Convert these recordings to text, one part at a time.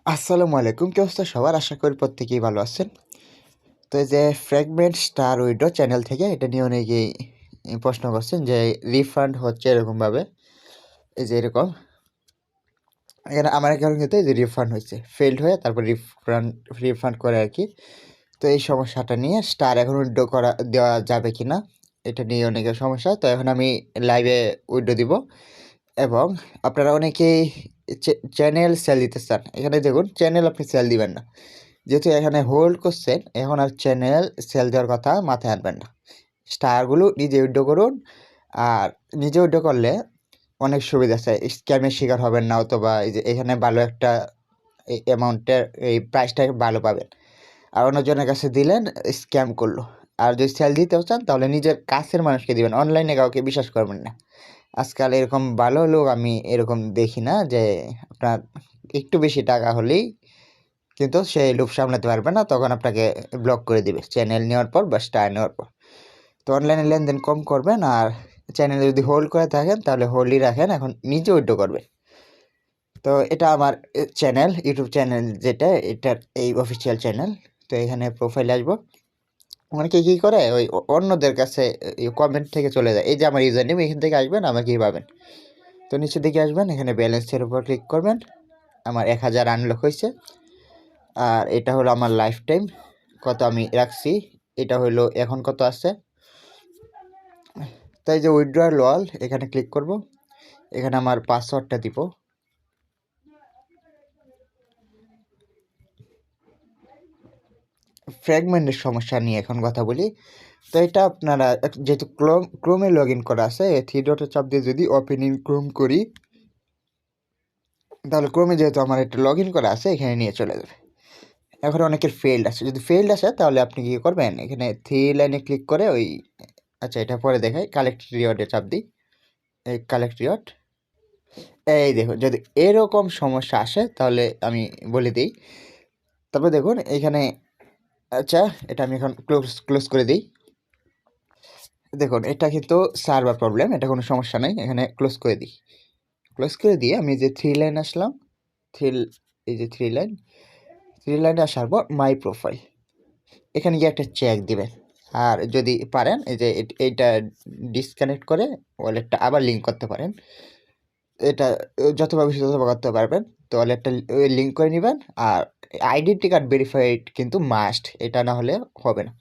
আসসালামু আলাইকুম, কি অবস্থা সবার? আশা করি প্রত্যেকেই ভালো আছেন। তো এই যে ফ্র্যাগমেন্ট স্টার উইডো চ্যানেল থেকে এটা নিয়ে অনেকেই প্রশ্ন করছেন যে রিফান্ড হচ্ছে এরকমভাবে, এই যে এরকম এখানে আমার অ্যাকাউন্ট কিন্তু এই যে রিফান্ড হয়েছে, ফেলড হয়ে তারপর রিফান্ড রিফান্ড করে আর কি। তো এই সমস্যাটা নিয়ে স্টার এখন উইড্রো করা দেওয়া যাবে কি না, এটা নিয়ে অনেকের সমস্যা। তো এখন আমি লাইভে উইড্রো দিব এবং আপনারা অনেকেই চ্যানেল সেল দিতে চান। এখানে দেখুন, চ্যানেল আপনি সেল দিবেন না, যেহেতু এখানে হোল্ড করছেন। এখন আর চ্যানেল সেল দেওয়ার কথা মাথায় আনবেন না, স্টারগুলো নিজে উইড্রো করুন। আর নিজে উইড্রো করলে অনেক সুবিধা আছে, স্ক্যামের শিকার হবেন না, অথবা এই যে এখানে ভালো একটা অ্যামাউন্টের এই প্রাইসটা ভালো পাবেন। আর অন্যজনের কাছে দিলেন, স্ক্যাম করলো। আর যদি সেল দিতেও চান তাহলে নিজের কাছের মানুষকে দিবেন, অনলাইনে কাউকে বিশ্বাস করবেন না। আজকাল এরকম ভালো লোক আমি এরকম দেখি না, যে আপনার একটু বেশি টাকা হলেই কিন্তু সে লোভ সামলাতে পারবে না, তখন আপনাকে ব্লক করে দিবে চ্যানেল নেওয়ার পর বা স্টার নেওয়ার পর। তো অনলাইনে লেনদেন কম করবেন, আর চ্যানেল যদি হোল্ড করে থাকেন তাহলে হোল্ডই রাখেন, এখন নিজে উইড্রো করবেন। তো এটা আমার চ্যানেল, ইউটিউব চ্যানেল যেটা, এটার এই অফিসিয়াল চ্যানেল। তো এখানে প্রোফাইলে আসবো। অনেকে কী করে ওই অন্যদের কাছে কমেন্ট থেকে চলে যায়, এই যে আমার ইউজার নেম, এখান থেকে আসবেন, আমাকেই পাবেন। তো নিচের দিকে আসবেন, এখানে ব্যালেন্সের উপর ক্লিক করবেন। আমার 1000 আনলক হয়েছে। আর এটা হলো আমার লাইফ টাইম কত আমি রাখছি, এটা হলো এখন কত আছে। তাই যে উইথড্রয়াল ওয়াল এখানে ক্লিক করব, এখানে আমার পাসওয়ার্ডটা দিব। ফ্র্যাগমেন্টের সমস্যা নিয়ে এখন কথা বলি। তো এটা আপনারা যেহেতু ক্রোমে লগ ইন করা আছে, থ্রি ডটে চাপ দিয়ে যদি ওপেন ইন ক্রোম করি, তাহলে ক্রোমে যেহেতু আমার এটা লগ ইন করা আছে, এখানে নিয়ে চলে যাবে। এখন অনেকের ফেল্ড আছে, যদি ফেল্ড আসে তাহলে আপনি কী করবেন, এখানে থ্রি লাইনে ক্লিক করে ওই, আচ্ছা এটা পরে দেখাই, কালেক্ট রিওয়ার্ডে চাপ দিই। এই কালেক্ট রিওয়ার্ড, এই দেখুন, যদি এরকম সমস্যা আসে তাহলে আমি বলে দিই। তারপর দেখুন এখানে, আচ্ছা এটা আমি এখন ক্লোজ করে দিই। দেখুন এটা কিন্তু সার্ভার প্রবলেম, এটা কোনো সমস্যা নেই, এখানে ক্লোজ করে দিই। ক্লোজ করে দিয়ে আমি যে থ্রি লাইন আসলাম, এই যে থ্রি লাইনে আসার পর মাই প্রোফাইল, এখানে গিয়ে একটা চেক দিবেন। আর যদি পারেন এই যে এইটা ডিসকানেক্ট করে ওয়ালেটটা আবার লিঙ্ক করতে পারেন, এটা যতভাবে বেশি ততভাবে করতে পারবেন। তো ওয়ালেটটা লিঙ্ক করে নেবেন। আর আইডেন্টি কার্ড ভেরিফাইড কিন্তু মাস্ট, এটা না হলে হবে না।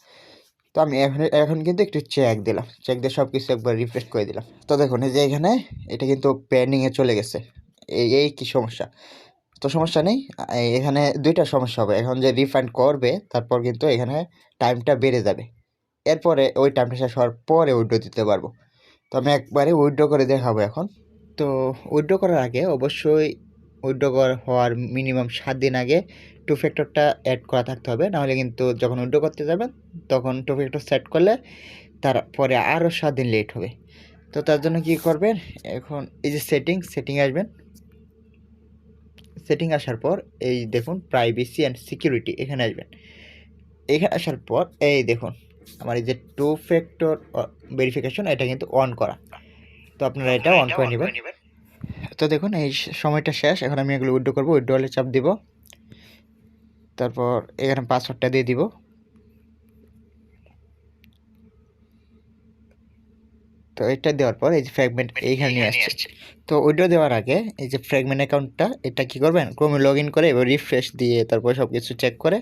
তো আমি এখন কিন্তু একটু চেক দিলাম, চেক দিয়ে সব কিছু একবার রিফ্রেশ করে দিলাম। তো দেখুন এই যে এখানে এটা কিন্তু পেন্ডিংয়ে চলে গেছে। এই কি সমস্যা? তো সমস্যা নেই, এখানে দুইটা সমস্যা হবে। এখন যে রিফান্ড করবে তারপর কিন্তু এখানে টাইমটা বেড়ে যাবে, এরপরে ওই টাইমটা শেষ হওয়ার পরে উইথড্র দিতে পারবো। তো আমি একবারে উইথড্র করে দেখাবো এখন। তো উইথড্র করার আগে অবশ্যই উইথড্র হওয়ার মিনিমাম 7 দিন আগে টু ফ্যাক্টরটা অ্যাড করা থাকতে হবে, নাহলে কিন্তু যখন উইথড্র করতে যাবেন তখন টু ফ্যাক্টর সেট করলে তারপরে আরও 7 দিন লেট হবে। তো তার জন্য কী করবেন, এখন এই যে সেটিং আসবেন। সেটিং আসার পর এই দেখুন প্রাইভেসি অ্যান্ড সিকিউরিটি, এখানে আসবেন। এখানে আসার পর এই দেখুন আমার এই যে টু ফ্যাক্টর ভেরিফিকেশন, এটা কিন্তু অন করা। তো আপনারা এটা অন করে নেবেন। তো দেখুন এই সময়টা শেষ, এখন আমি এগুলো উইথড্র করবো। উইথড্রলে চাপ দিব, তারপর এখানে পাসওয়ার্ডটা দিয়ে দিব। তো এটা দেওয়ার পর এই যে ফ্র্যাগমেন্ট এইখানে নিয়ে আসছে। তো উইথড্র দেওয়ার আগে এই যে ফ্র্যাগমেন্ট অ্যাকাউন্টটা, এটা কি করবেন, ক্রোমে লগ ইন করে এবার রিফ্রেশ দিয়ে তারপর সব কিছু চেক করে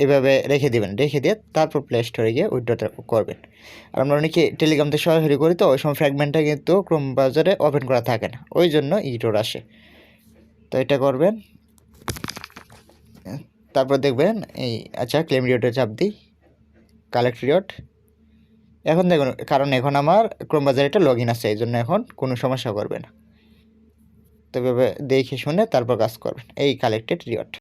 এভাবে রেখে দেবেন। রেখে দিয়ে তারপর প্লে স্টোরে গিয়ে উইথড্রটা করবেন। আর আমরা অনেকে টেলিগ্রাম থেকে সরাসরি করি, তো ওই সময় ফ্র্যাগমেন্টটা কিন্তু ক্রোম ব্রাউজারে ওপেন করা থাকে না, ওই জন্য ইরর আসে। তো এটা করবেন, তারপর দেখবেন এই, আচ্ছা ক্লেম রিওয়ার্ডে চাপ দিই, কালেক্ট রিওয়ার্ড। এখন দেখুন, কারণ এখন আমার ক্রোম ব্রাউজারে এটা লগ ইন আছে, এই জন্য এখন কোনো সমস্যা করবে না। তো এভাবে দেখে শুনে তারপর কাজ করবেন, এই কালেক্টেড রিওয়ার্ড।